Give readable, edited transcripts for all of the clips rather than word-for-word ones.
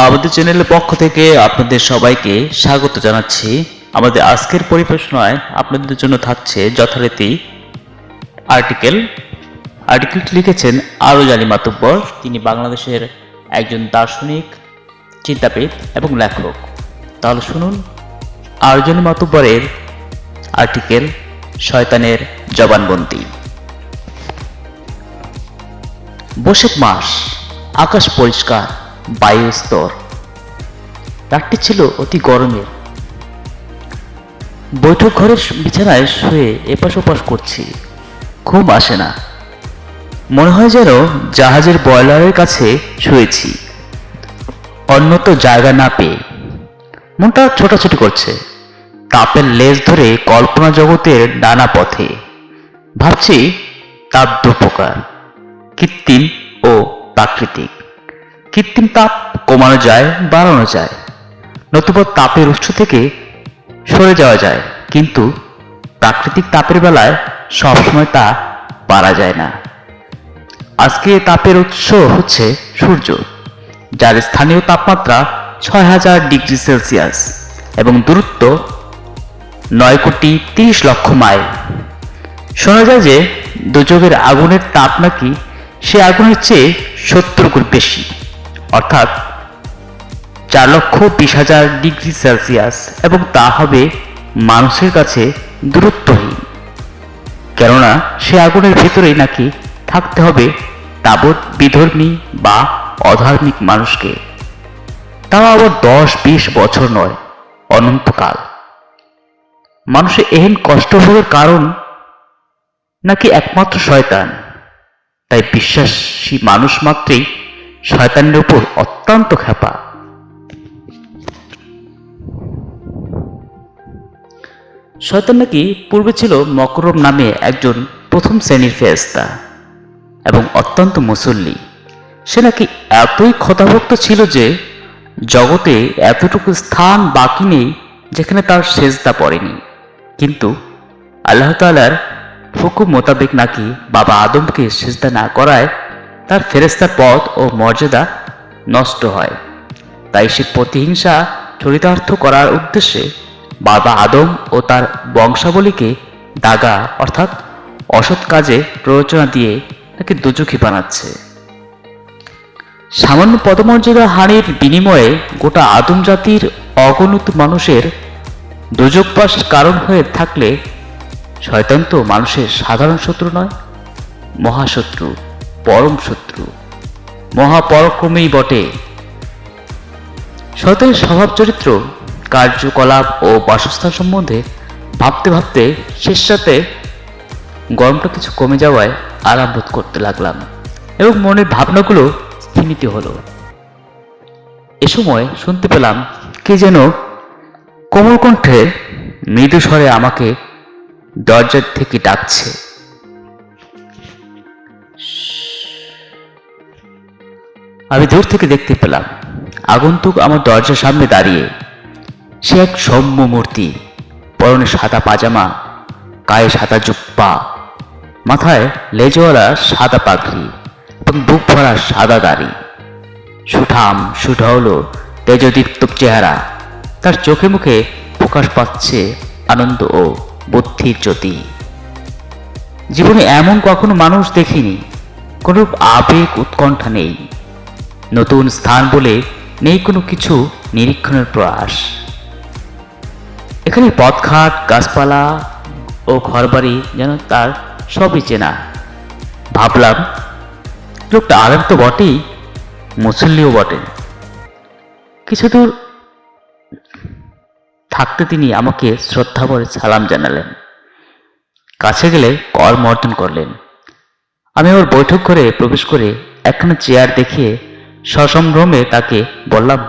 আমাদের চ্যানেলের পক্ষ থেকে আপনাদের সবাইকে স্বাগত জানাচ্ছি। আমাদের আজকের পরিবেশনায় আপনাদের জন্য থাকছে যথারীতি আর্টিকেলটি লিখেছেন আরজ আলী মাতুব্বর। তিনি বাংলাদেশের একজন দার্শনিক, চিন্তাবিদ এবং লেখক। তাহলে শুনুন আরজ আলী মাতুব্বরের আর্টিকেল শয়তানের জবানবন্দি। বৈশাখ মাস, আকাশ পরিষ্কার, বায়ু স্তর। রাতটি ছিল অতি গরমের। বৈঠক ঘরের বিছানায় শুয়ে এপাশ ওপাশ করছি, ঘুম আসে না। মনে হয় যেন জাহাজের বয়লারের কাছে শুয়েছি, অন্যত্র জায়গা না পেয়ে। মনটা ছোটাছুটি করছে, তাপের লেজ ধরে কল্পনা জগতের নানা পথে। ভাবছি তাপ দু প্রকার, কৃত্রিম ও প্রাকৃতিক। কৃত্রিম তাপ কমানো যায়, বাড়ানো যায়, নতুবা তাপের উৎস থেকে সরে যাওয়া যায়। কিন্তু প্রাকৃতিক তাপের বেলায় সবসময় তা পারা যায় না। আজকে তাপের উৎস হচ্ছে সূর্য, যার স্থানীয় তাপমাত্রা ৬,০০০ ডিগ্রি সেলসিয়াস এবং দূরত্ব ৯,৩০,০০,০০০ মাইল। শোনা যায় যে দুযোগের আগুনের তাপ নাকি সে আগুনের চেয়ে ৭০ গুণ বেশি, অর্থাৎ ৪,২০,০০০ ডিগ্রি সেলসিয়াস, এবং তা হবে মানুষের কাছে দূরত্বহীন। কেননা সে আগুনের ভেতরেই নাকি থাকতে হবে তাবৎ বিধর্মী বা অধার্মিক মানুষকে, তাও আবার ১০-২০ বছর নয়, অনন্তকাল। মানুষের এহেন কষ্ট ভোগের কারণ নাকি একমাত্র শয়তান। তাই বিশ্বাসী মানুষ মাত্রই শয়তানের উপর অত্যন্ত ক্ষেপা। শয়তান নাকি পূর্বে ছিল মকরম নামে একজন প্রথম শ্রেণীর ফেরেশতা এবং অত্যন্ত মুসল্লি। সে নাকি এতই ক্ষতাভক্ত ছিল যে জগতে এতটুকু স্থান বাকি নেই যেখানে তার সেজদা পড়েনি। কিন্তু আল্লাহ তাআলার হুকুম মোতাবেক নাকি বাবা আদমকে সেজদা না করায় তার ফেরেশতার পদ ও মর্যাদা নষ্ট হয়। তাই সে প্রতিহিংসা চরিতার্থ করার উদ্দেশ্যে বাবা আদম ও তার বংশাবলীকে দাগা অর্থাৎ অসৎ কাজে প্ররোচনা দিয়ে তাকে দোজখী বানাচ্ছে। সামান্য পদমর্যাদা হানির বিনিময়ে গোটা আদম জাতির অগণিত মানুষের দোজখবাসের কারণ হয়ে থাকলে শয়তান তো মানুষের সাধারণ শত্রু নয়, মহাশত্রু, পরম শত্রু, মহাপরাক্রমেই বটে। শয়তানের স্বভাব চরিত্র, কার্যকলাপ ও বাসস্থান সম্বন্ধে ভাবতে ভাবতে শেষ রাতে গরমটা কিছু কমে যাওয়ায় আরাম বোধ করতে লাগলাম এবং মনের ভাবনাগুলো স্থিমিত হলো। এ সময় শুনতে পেলাম কে যেন কোমল কণ্ঠে মৃদু স্বরে আমাকে দরজার থেকে ডাকছে। আমি দূর থেকে দেখতে পেলাম আগন্তুক আমার দরজার সামনে দাঁড়িয়ে। সে এক সৌম্য মূর্তি, পরনে সাদা পাজামা, গায়ে সাদা জুব্বা, মাথায় লেজওয়ালা সাদা পাগড়ি এবং বুক ভরা সাদা দাড়ি। সুঠাম সুঢৌল তেজদীপ্ত চেহারা, তার চোখে মুখে প্রকাশ পাচ্ছে আনন্দ ও বুদ্ধির জ্যোতি। জীবনে এমন কখনো মানুষ দেখিনি। কোনো আবেগ উৎকণ্ঠা নেই, নতুন স্থান বলে নেই কোনো কিছু নিরীক্ষণের প্রয়াস। এখানে পথঘাট, গাছপালা ও ঘরবাড়ি যেন তার সবই চেনা। ভাবলাম লোকটা আলেম তো বটেই, মুসল্লিও বটেন। কিছু দূর থাকতে তিনি আমাকে শ্রদ্ধাভরে সালাম জানালেন। কাছে গেলে করমর্দন করলেন। আমি ওর বৈঠক ঘরে প্রবেশ করে একখানা চেয়ার দেখিয়ে সসম্ভ্রমে তাকে বললাম,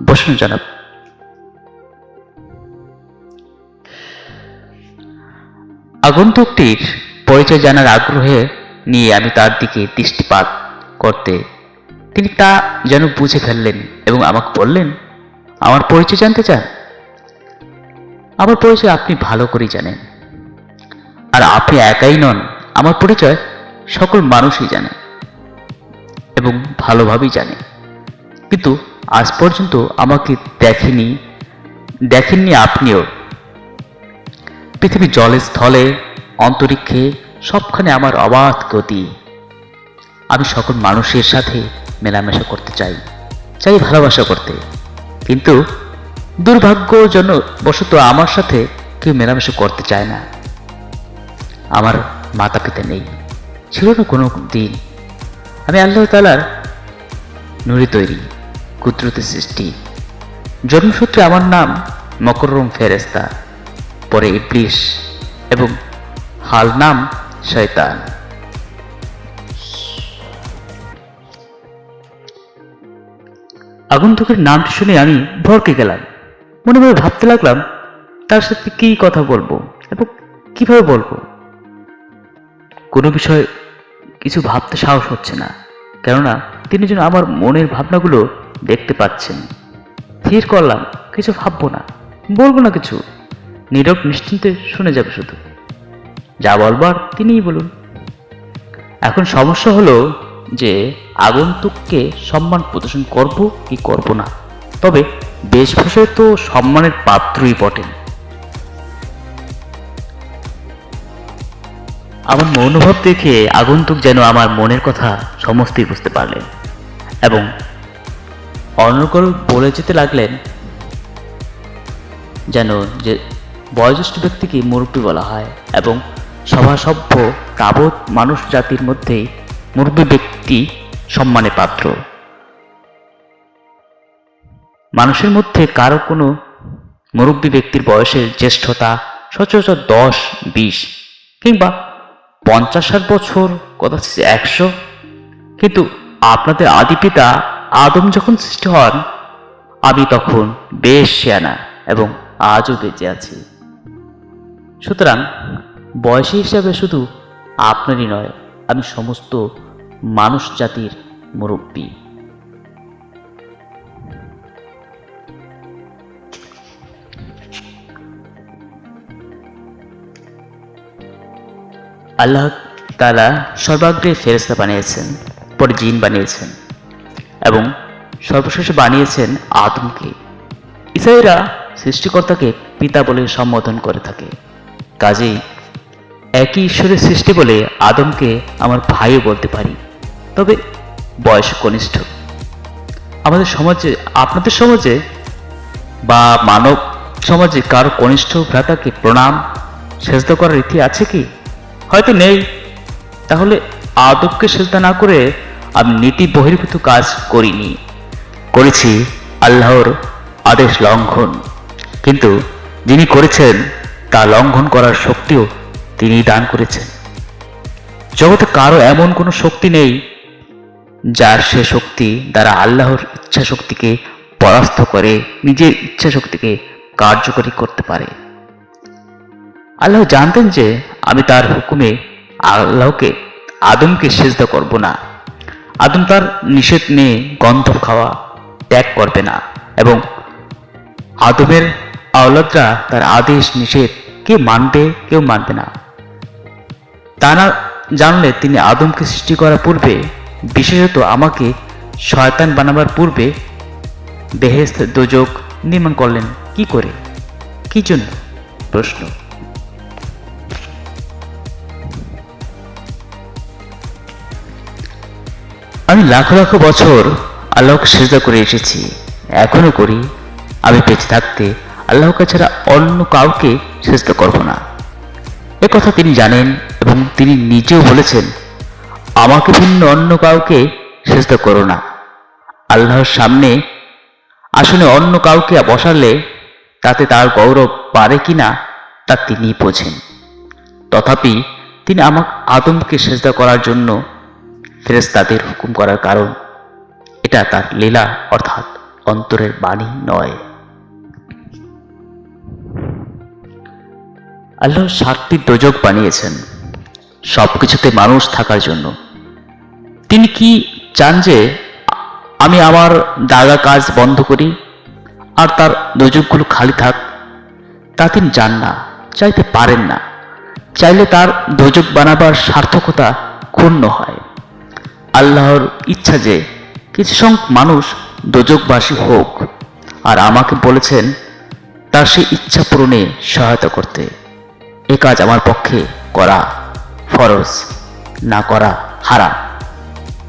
বসুন জনাব। আগন্তুকটির পরিচয় জানার আগ্রহে নিয়ে আমি তার দিকে দৃষ্টিপাত করতে তিনি তা যেন বুঝে ফেললেন এবং আমাকে বললেন, আমার পরিচয় জানতে চান? আমার পরিচয় আপনি ভালো করেই জানেন, আর আপনি একাই নন, আমার পরিচয় সকল মানুষই জানে এবং ভালোভাবেই জানে। কিন্তু আজ পর্যন্ত আমাকে দেখেননি আপনিও। পৃথিবীর জলে স্থলে অন্তরিক্ষে সবখানে আমার অবাধ গতি। আমি সকল মানুষের সাথে মেলামেশা করতে চাই ভালোবাসা করতে, কিন্তু দুর্ভাগ্যজনক বশত আমার সাথে কেউ মেলামেশা করতে চায় না। আমার মাতা পিতা নেই, ছিল না কোনো দিন। আমি আল্লাহ তাআলার নূরে তৈরি, কুদরতে সৃষ্টি। জন্মসূত্রে আমার নাম মকররম ফেরেশতা, পরে ইবলিস এবং হাল নাম শয়তান। আগন্তুকের নামটি শুনে আমি ভরকে গেলাম। মনে মনে ভাবতে লাগলাম তার সাথে কি কথা বলবো এবং কিভাবে বলবো। কোনো বিষয় কিছু ভাবতে সাহস হচ্ছে না, কেননা তিনি যেন আমার মনের ভাবনাগুলো দেখতে পাচ্ছেন। স্থির করলাম কিছু ভাববো না, বলবো না কিছু, নীরব নিশ্চিন্তে শুনে যাবে শুধু। যা বলবার তিনিই বলুন। এখন সমস্যা হলো যে আগন্তুককে সম্মান প্রদর্শন করব কি করব না। তবে বেশভূষায় তো সম্মানের পাত্রই বটেন। আমার মনোভাব দেখে আগন্তুক যেন আমার মনের কথা সমস্তই বুঝতে পারলেন এবং অনর্গল বলে যেতে লাগলেন যেন যে বয়োজ্যেষ্ঠ ব্যক্তিকে মুরব্বী বলা হয় এবং সভাসভ্য তাবৎ মানুষ জাতির মধ্যেই মুরব্বী ব্যক্তি সম্মানের পাত্র। মানুষের মধ্যে কারো কোনো মুরব্বী ব্যক্তির বয়সের জ্যেষ্ঠতা সচরাচর 10-20 কিংবা 50-60 বছর, কথা 100। কিন্তু আপনাদের আদি পিতা আদম যখন সৃষ্টি হন, আমি তখন বেশ শেয়ানা এবং আজও বেঁচে আছি। সুতরাং বয়সী হিসাবে শুধু আপনারই নয়, আমি সমস্ত মানুষ জাতির মুরব্বী। আল্লাহ তাআলা সর্বাগ্রে ফেরেশতা বানিয়েছেন, পরে জিন বানিয়েছেন এবং সর্বশেষে বানিয়েছেন আদমকে। ঈসাইরা সৃষ্টিকর্তাকে পিতা বলে সম্বোধন করে থাকে। কাজেই একই ঈশ্বরের সৃষ্টি বলে আদমকে আমার ভাইও বলতে পারি, তবে বয়স কনিষ্ঠ। আমাদের সমাজে, আপনাদের সমাজে বা মানব সমাজে কারো কনিষ্ঠ ভ্রাতাকে প্রণাম সেজদা করার রীতি আছে কি? হয়তো নেই। তাহলে আদবকে সেজদা না করে আমি নীতি বহির্ভূত কাজ করেছি আল্লাহর আদেশ লঙ্ঘন। কিন্তু যিনি করেছেন তা লঙ্ঘন করার শক্তিও তিনি দান করেছেন। জগতে কারো এমন কোনো শক্তি নেই যার সে শক্তি দ্বারা আল্লাহর ইচ্ছা শক্তিকে পরাস্ত করে নিজের ইচ্ছা শক্তিকে কার্যকরী করতে পারে। আল্লাহ জানতেন যে আমি তার হুকুমে আদমকে সেজদা করব না। আদম তার নিষেধ নিয়ে গন্ধব খাওয়া ত্যাগ করবে না এবং আদমের আওলাদরা তার আদেশ নিষেধ কে মানবে, কেউ মানবে না। তা না জানলে তিনি আদমকে সৃষ্টি করার পূর্বে, বিশেষত আমাকে শয়তান বানাবার পূর্বে বেহেশত দোজখ নির্মাণ করলেন কি করে, কি জন্য? প্রশ্ন। আমি লাখো লাখো বছর আল্লাহকে সিজদা করে এসেছি, এখনো করি। আমি বেঁচে থাকতে আল্লাহকে ছাড়া অন্য কাউকে সিজদা করব না। একথা তিনি জানেন এবং তিনি নিজেও বলেছেন, আমাকে ভিন্ন অন্য কাউকে সিজদা করো না। আল্লাহর সামনে আসলে অন্য কাউকে বসালে তাতে তার গৌরব বাড়ে কিনা তা তিনি বোঝেন। তথাপি তিনি আদমকে সিজদা করার জন্য ফেরেশতাদের হুকুম করার কারণ এটা তার লীলা, অর্থাৎ অন্তরের বাণী নয়। আল্লাহ 7টি দোজখ বানিয়েছেন সবকিছুতে মানুষ থাকার জন্য। তিনি কি চান যে আমি আমার দাগা কাজ বন্ধ করি আর তার দোজখগুলো খালি থাক? তা তিনি চান না, চাইতে পারেন না। চাইলে তার দোজখ বানাবার সার্থকতা ক্ষুণ্ণ হয়। আল্লাহর ইচ্ছা যে কিছু সংখ্যক মানুষ দোজখবাসী হোক, আর আমাকে বলেছেন তার সেই ইচ্ছা পূরণে সহায়তা করতে। এ কাজ আমার পক্ষে করা ফরজ, না করা হারাম।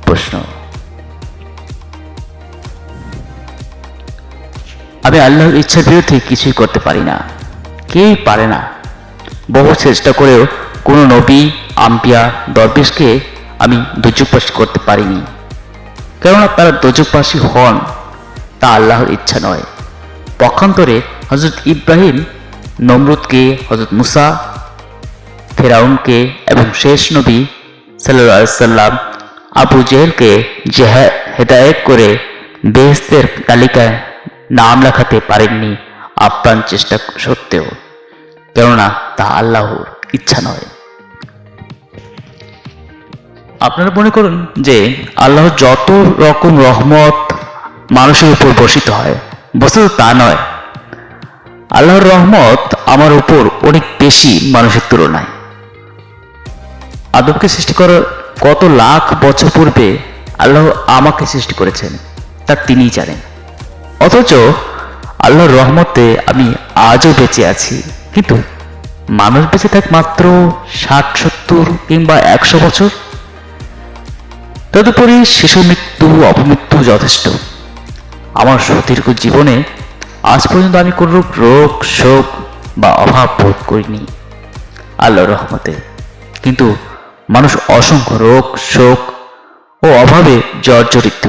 প্রশ্ন: আমি আল্লাহর ইচ্ছার বিরুদ্ধে কিছুই করতে পারি না, কেউই পারে না। বহু চেষ্টা করেও কোনো নবী, আম্বিয়া, দরবেশকে আমি দোজখবাসী করতে পারিনি, কেননা তারা দোজখবাসী হন তা আল্লাহর ইচ্ছা নয়। পক্ষান্তরে হযরত ইব্রাহিম নমরুদকে, হযরত মুসা ফেরাউনকে এবং শেষ নবী সাল্লাল্লাহু আলাইহি সাল্লাম আবু জেহেলকে হেদায়েত করে বেহেশতের তালিকায় নাম লেখাতে পারেননি আপ্রাণ চেষ্টা সত্ত্বেও, কেননা তা আল্লাহর ইচ্ছা নয়। আপনারা মনে করুন যে আল্লাহর যত রকম রহমত মানুষের উপর বর্ষিত হয়, বস্তুত তা নয়। আল্লাহর রহমত আমার উপর অনেক বেশি মানুষের তুলনায়। আদমকে সৃষ্টি করার কত লাখ বছর পূর্বে আল্লাহ আমাকে সৃষ্টি করেছেন তা তিনিই জানেন। অথচ আল্লাহর রহমতে আমি আজও বেঁচে আছি। কিন্তু মানুষ বেঁচে থাকে মাত্র 60, 70 কিংবা 100 বছর। তদুপরি শিশু মৃত্যু, অপমৃত্যু যথেষ্ট। আমার সুদীর্ঘ জীবনে আজ পর্যন্ত আমি কোন রোগ, শোক বা অভাব বোধ করিনি আল্লাহর রহমতে। কিন্তু মানুষ অসংখ্য রোগ, শোক ও অভাবে জর্জরিত।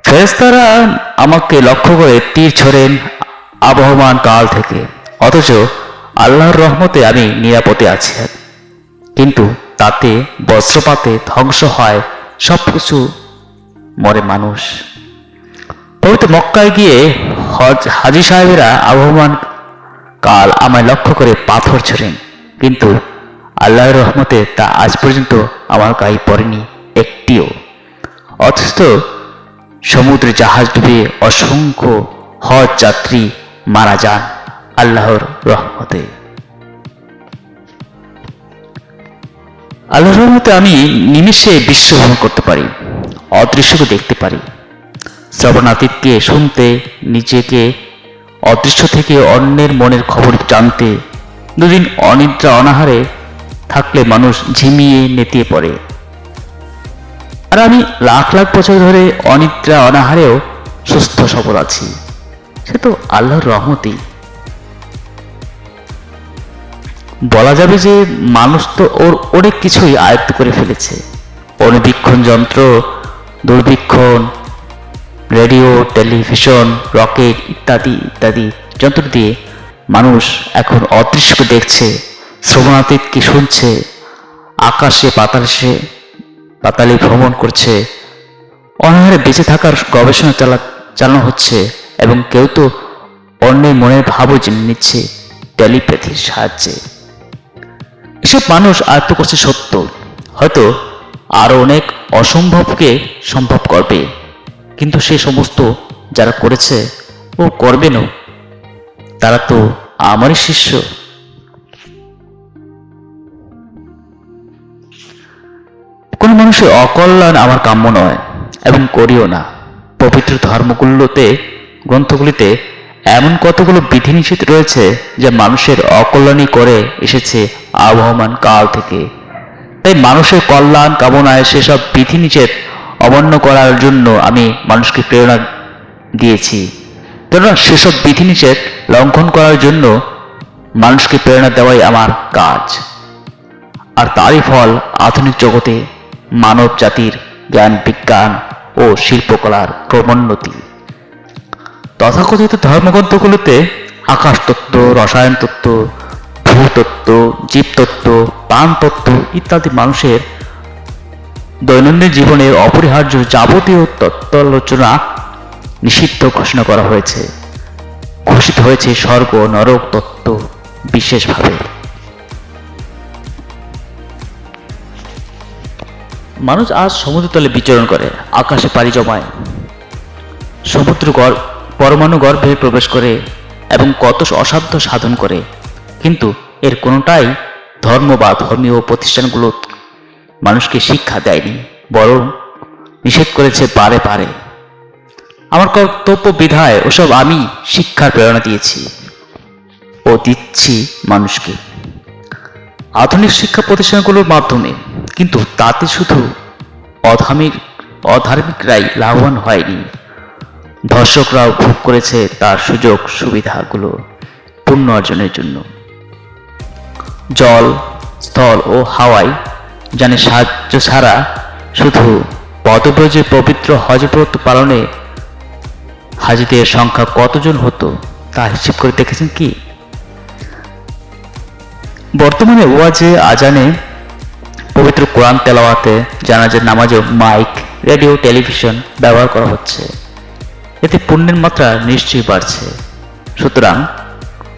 ফেরেশতারা আমাকে লক্ষ্য করে তীর ছোড়েন আবহমান কাল থেকে, অথচ আল্লাহর রহমতে আমি নিরাপদে আছি। কিন্তু তাতে বজ্রপাতে ধ্বংস হয় সবকিছু, মরে মানুষ। পবিত্র মক্কায় গিয়ে হাজী সাহেবেরা আবহমান কাল আমায় লক্ষ্য করে পাথর ছোড়েন, কিন্তু আল্লাহর রহমতে তা আজ পর্যন্ত আমার গায়ে পড়েনি একটিও। অথচ সমুদ্রে জাহাজ ডুবে অসংখ্য হজ যাত্রী মারা যান আল্লাহর রহমতে। আল্লাহর রহমতে আমি নিমিষে বিশ্ব ভ্রমণ করতে পারি, অদৃশ্যকে দেখতে পারি, শ্রবণাতীতকে শুনতে, নিজেকে অদৃশ্য থেকে অন্যের মনের খবর জানতে। দুদিন অনিদ্রা অনাহারে থাকলে মানুষ ঝিমিয়ে নেতিয়ে পড়ে, আর আমি লাখ লাখ বছর ধরে অনিদ্রা অনাহারেও সুস্থ সবল আছি। সে তো আল্লাহর রহমতই। বলা যাবে যে মানুষ তো ওর অনেক কিছুই আয়ত্ত করে ফেলেছে। অনুবীক্ষণ যন্ত্র, দূরবীক্ষণ, রেডিও, টেলিভিশন, রকেট ইত্যাদি ইত্যাদি যন্ত্র দিয়ে মানুষ এখন অদৃশ্যকে দেখছে, শ্রবণাতীতকে শুনছে, আকাশে পাতালে ভ্রমণ করছে, অনাহারে বেঁচে থাকার গবেষণা চালানো হচ্ছে, এবং কেউ তো অন্যের মনের ভাবও জেনে নিচ্ছে টেলিপ্যাথির সাহায্যে। এসব মানুষ আয়ত্ত করছে সত্য, হয়তো আরো অনেক অসম্ভবকে সম্ভব করবে। কিন্তু সে সমস্ত যারা করেছে ও করবেনও, তারা তো আমারই শিষ্য। কোন মানুষের অকল্যাণ আমার কাম্য নয় এবং করিও না। পবিত্র গ্রন্থগুলিতে এমন কতগুলো বিধিনিষেধ রয়েছে যা মানুষের অকল্যাণই করে এসেছে আবহমান কাল থেকে। তাই মানুষের কল্যাণ কামনায় সেসব বিধিনিষেধ অমান্য করার জন্য আমি মানুষকে প্রেরণা দিয়েছি, কেননা সেসব বিধিনিষেধ লঙ্ঘন করার জন্য মানুষকে প্রেরণা দেওয়াই আমার কাজ। আর তারই ফল আধুনিক জগতে মানব জাতির জ্ঞান, বিজ্ঞান ও শিল্পকলার ক্রমোন্নতি। তথাকথিত ধর্মগ্রন্থগুলোতে আকাশতত্ত্ব, রসায়ন তত্ত্ব, ভূতত্ত্ব, জীবতত্ত্ব, প্রাণতত্ত্ব ইত্যাদি মানুষের দৈনন্দিন জীবনের অপরিহার্য যাবতীয় তত্ত্বালোচনা নিষিদ্ধ ঘোষণা করা হয়েছে। ঘোষিত হয়েছে স্বর্গ নরক তত্ত্ব বিশেষভাবে। মানুষ আজ সমুদ্রতলে বিচরণ করে, আকাশে পাড়ি জমায়, সমুদ্র পরমাণু গর্ভে প্রবেশ করে এবং কত অসাধ্য সাধন করে, কিন্তু এর কোনোটাই ধর্ম বা ধর্মীয় প্রতিষ্ঠানগুলো মানুষকে শিক্ষা দেয়নি, বরং নিষেধ করেছে বারে বারে। আমার কর্তব্য বিধায় ওসব আমি শিক্ষার প্রেরণা দিয়েছি ও দিচ্ছি মানুষকে আধুনিক শিক্ষা প্রতিষ্ঠানগুলোর মাধ্যমে। কিন্তু তাতে শুধু অধার্মিকরাই লাভবান হয়নি, ধর্ষকরাও ভোগ করেছে তার সুযোগ সুবিধাগুলো পূর্ণ অর্জনের জন্য। জল, স্থল ও হাওয়ায় জানে সাহায্য ছাড়া শুধু পদব্রজে পবিত্র হজ ব্রত পালনে হাজিদের সংখ্যা কতজন হতো তা হিসেব করে দেখেছেন কি? বর্তমানে ওয়াজে, আজানে, পবিত্র কোরআন তেলাওয়াতে, জানাজার নামাজেও মাইক, রেডিও, টেলিভিশন ব্যবহার করা হচ্ছে। এতে পুণ্যের মাত্রা নিশ্চয়ই বাড়ছে। সুতরাং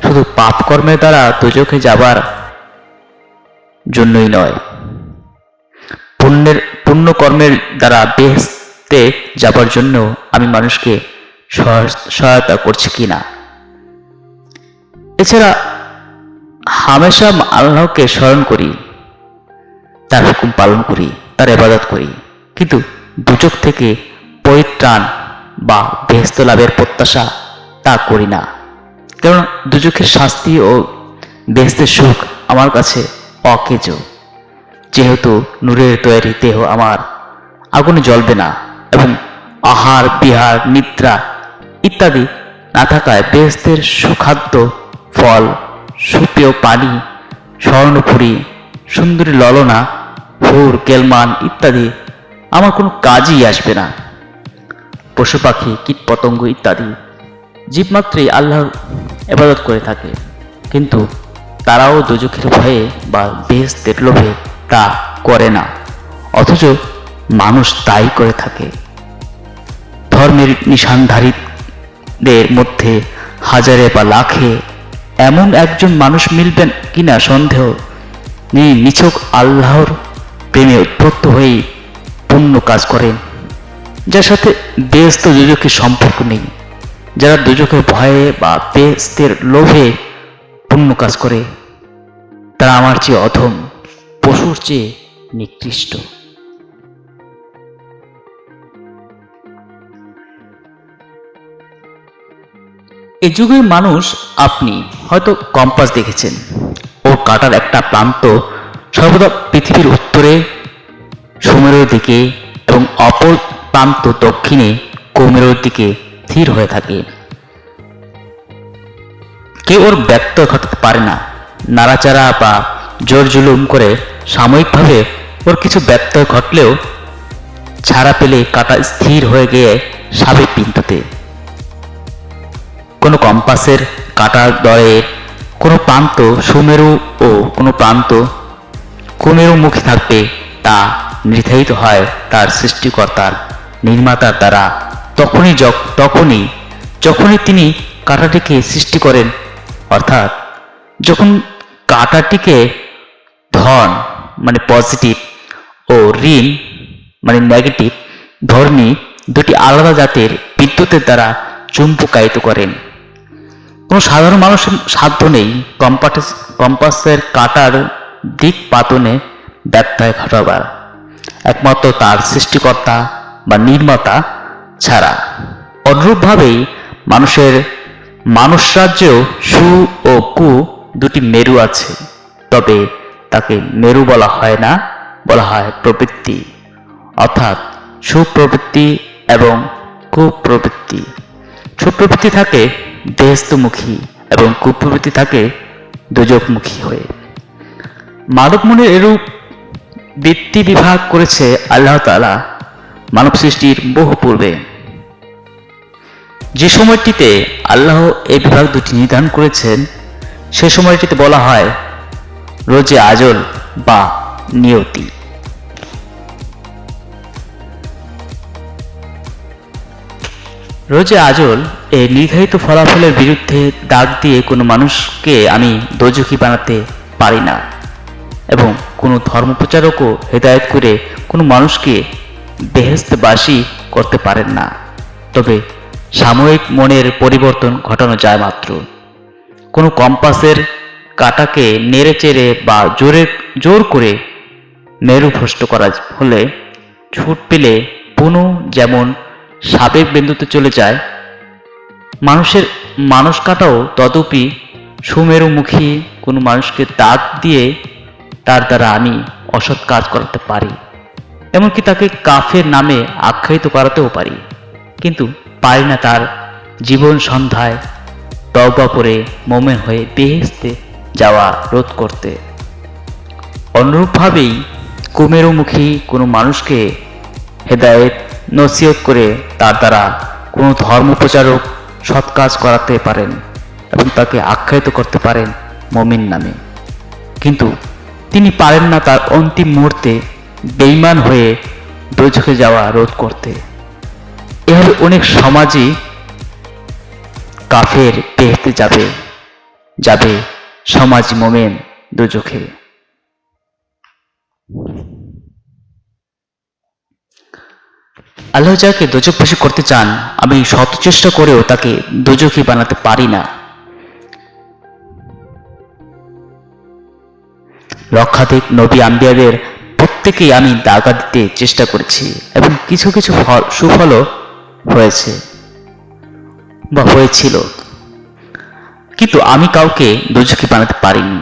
শুধু পাপ কর্মের দ্বারা দুজখে যাবার জন্যই নয়, পুণ্য কর্মের দ্বারা বেহেশতে যাবার জন্য আমি মানুষকে সহায়তা করছি কিনা। এছাড়া হামেশা আল্লাহকে স্মরণ করি, তার হুকুম পালন করি, তার ইবাদত করি, কিন্তু দুজখ থেকে পরিত্রাণ বা বেহেশত লাভের প্রত্যাশা তা করি না। কারণ দুজখের শাস্তি ও বেহেশতের সুখ আমার কাছে অকেজ। যেহেতু নূরের তৈরি দেহ আমার আগুনে জ্বলবে না এবং আহার, বিহার, নিদ্রা ইত্যাদি না থাকায় বেহেশতের সুখাদ্য, ফল, সুপেয় পানি, স্বর্ণপুরী, সুন্দরী ললনা, হুর, গেলমান ইত্যাদি আমার কোনো কাজই আসবে না। পশু পাখি, কীট পতঙ্গ ইত্যাদি জীবমাত্রই আল্লাহর ইবাদত করে থাকে, কিন্তু তারাও দুজখের ভয়ে বা বেহেশতের লোভে তা করে না, অথচ মানুষ তাই করে থাকে। ধর্মের নিশানধারীদের মধ্যে হাজারে বা লাখে এমন একজন মানুষ মিলবেন কিনা সন্দেহ, নিছক আল্লাহর প্রেমে উদ্বুদ্ধ হয়েই পুণ্য কাজ করেন, যার সাথে বেহেশত দুজখের সম্পর্ক নেই। যারা দুজখের ভয়ে বা বেহেশতের লোভে পুণ্য কাজ করে, তারা আমার চেয়ে অধম, পশুর চেয়ে নিকৃষ্ট। এ যুগের মানুষ, আপনি হয়তো কম্পাস দেখেছেন, ওর কাঁটার একটা প্রান্ত সর্বদা পৃথিবীর উত্তরে সুমেরুর দিকে এবং অপর প্রান্ত দক্ষিণে কৌমেরুর দিকে স্থির হয়ে থাকে। কেউ ওর ব্যত্যয় ঘটাতে পারে না। নাড়াচাড়া বা জোর জুলুম করে সাময়িকভাবে ওর কিছু ব্যত্যয় ঘটলেও ছাড়া পেলে কাঁটা স্থির হয়ে গিয়ে স্বাভাবিক বিন্দুতে। কোনো কম্পাসের কাঁটার দরের কোনো প্রান্ত সুমেরু ও কোনো প্রান্ত কুমেরুমুখী থাকবে, তা নির্ধারিত হয় তার সৃষ্টিকর্তার, নির্মাতার দ্বারা যখনই তিনি কাঁটাটিকে সৃষ্টি করেন, অর্থাৎ যখন কাঁটাটিকে ধন মানে পজিটিভ ও ঋণ মানে নেগেটিভ ধর্মী দুটি আলাদা জাতের বিদ্যুতের দ্বারা চুম্বকায়িত করেন। কোনো সাধারণ মানুষের সাধ্য নেই কম্পাসের কাঁটার দিক পাতনে ব্যত্যয় ঘটাবার, একমাত্র তার সৃষ্টিকর্তা বা নির্মাতা ছাড়া। অনুরূপভাবেই মানুষ রাজ্যেও সু ও কু দুটি মেরু আছে, তবে তাকে মেরু বলা হয় না, বলা হয় প্রবৃত্তি, অর্থাৎ সুপ্রবৃত্তি এবং কুপ্রবৃত্তি। সুপ্রবৃত্তি থাকে বেহেশতমুখী এবং কুপ্রবৃত্তি থাকে দোজখমুখী হয়ে। মানব মনের এরূপ বৃত্তি বিভাগ করেছে আল্লাহ তাআলা মানব সৃষ্টির বহু পূর্বে। যে সময়টিতে আল্লাহ এই বিভাগ দুটি নির্ধারণ করেছেন, সে সময়টিতে বলা হয় রোজে আজল বা নিয়তি। রোজে আজল এই নির্ধারিত ফলাফলের বিরুদ্ধে দাগ দিয়ে কোনো মানুষকে আমি দোজখী বানাতে পারি না, এবং কোনো ধর্মপ্রচারকও হেদায়েত করে কোনো মানুষকে বেহেশতবাসী করতে পারেন না। তবে সাময়িক মনের পরিবর্তন ঘটানো যায় মাত্র। কোনো কম্পাসের কাঁটাকে নেড়ে চেড়ে বা জোর করে মেরুভ্রষ্ট করা হলে, ছুট পেলে বুনো যেমন সাপের বিন্দুতে চলে যায়, মানুষের মানস কাটাও তদপি সুমেরুমুখী কোনো মানুষকে দাগ দিয়ে তার দ্বারা আমি অসৎ কাজ করাতে পারি, এমনকি তাকে কাফের নামে আখ্যায়িত করাতেও পারি, কিন্তু পারি না তার জীবন সন্ধ্যায় তওবা করে মোমেন হয়ে বেহেশতে যাওয়া রোধ করতে। অনুরূপভাবেই কুমেরুমুখী কোনো মানুষকে হেদায়েত নসিহত করে তার দ্বারা কোনো ধর্মপ্রচারক সৎ কাজ করাতে পারেন এবং তাকে আখ্যায়িত করতে পারেন মুমিন নামে, কিন্তু তিনি পারেন না তার অন্তিম মুহূর্তে বেঈমান হয়ে দোজখে যাওয়া রোধ করতে। এভাবে অনেক সমাজই কাফের বেহেশতে যাবে সমাজ মুমিন দোজখে। আল্লাহ যাকে দোজখবাসী করতে চান, আমি শত চেষ্টা করেও তাকে দোজখী বানাতে পারি না। লক্ষাধিক নবী আম্বিয়াদের প্রত্যেকেই আমি দাগা দিতে চেষ্টা করেছি এবং কিছু কিছু সুফলও হয়েছে বা হয়েছিল, কিন্তু আমি কাউকে দোজখী বানাতে পারিনি।